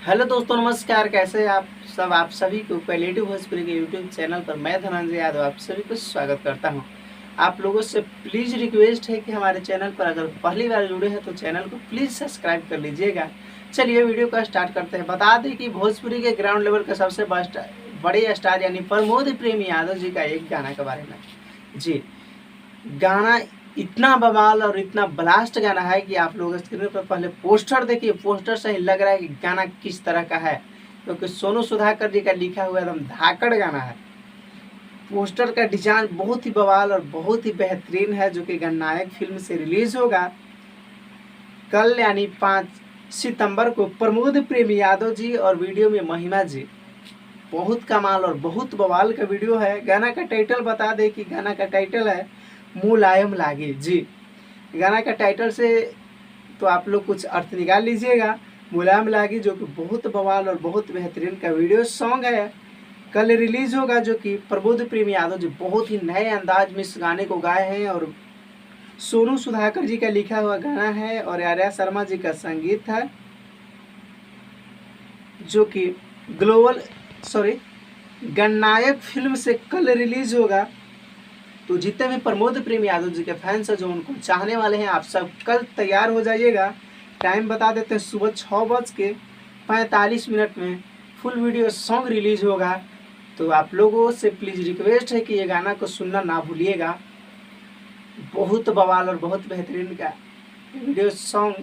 Hello दोस्तों, नमस्कार। कैसे हैं आप सब? आप सभी को पॉजिटिव भोजपुरी के यूट्यूब चैनल पर मैं धनंजय यादव आप सभी को स्वागत करता हूं। आप लोगों से प्लीज़ रिक्वेस्ट है कि हमारे चैनल पर अगर पहली बार जुड़े हैं तो चैनल को प्लीज़ सब्सक्राइब कर लीजिएगा। चलिए वीडियो का स्टार्ट करते हैं। बता दें कि भोजपुरी के ग्राउंड लेवल का सबसे बड़े स्टार यानी प्रमोद प्रेम यादव जी का एक गाना के बारे में। जी, गाना इतना बवाल और इतना ब्लास्ट गाना है कि आप लोग स्क्रीन पर पहले पोस्टर देखिए। पोस्टर से ही लग रहा है कि गाना किस तरह का है, क्योंकि सोनू सुधाकर जी का लिखा हुआ एकदम धाकड़ गाना है। पोस्टर का डिजाइन बहुत ही बवाल और बहुत ही बेहतरीन है, जो कि गणनायक फिल्म से रिलीज होगा कल यानी 5 सितंबर को। प्रमोद प्रेम यादव जी और वीडियो में महिमा जी। बहुत कमाल और बहुत बवाल का वीडियो है। गाना का टाइटल बता दें कि गाना का टाइटल है मुलायम लागे। जी, गाना का टाइटल से तो आप लोग कुछ अर्थ निकाल लीजिएगा। मुलायम लागे जो कि बहुत बवाल और बहुत बेहतरीन का वीडियो सॉन्ग है, कल रिलीज होगा। जो कि प्रबोध प्रेम यादव जी बहुत ही नए अंदाज में इस गाने को गाए हैं और सोनू सुधाकर जी का लिखा हुआ गाना है और आर्या शर्मा जी का संगीत है, जो कि गणनायक फिल्म से कल रिलीज होगा। तो जितने भी प्रमोद प्रेम यादव जी के फैंस हैं, जो उनको चाहने वाले हैं, आप सब कल तैयार हो जाइएगा। टाइम बता देते हैं, सुबह 6:45 में फुल वीडियो सॉन्ग रिलीज होगा। तो आप लोगों से प्लीज़ रिक्वेस्ट है कि ये गाना को सुनना ना भूलिएगा। बहुत बवाल और बहुत बेहतरीन का वीडियो सॉन्ग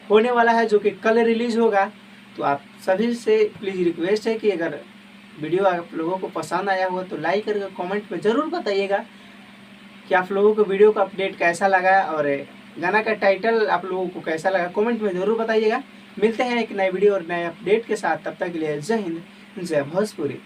होने वाला है, जो कि कल रिलीज होगा। तो आप सभी से प्लीज़ रिक्वेस्ट है कि अगर वीडियो आप लोगों को पसंद आया हुआ तो लाइक करके कमेंट में ज़रूर बताइएगा कि आप लोगों को वीडियो का अपडेट कैसा लगा और गाना का टाइटल आप लोगों को कैसा लगा। कमेंट में ज़रूर बताइएगा। मिलते हैं एक नए वीडियो और नए अपडेट के साथ। तब तक के लिए जय हिंद, जय भोजपुरी।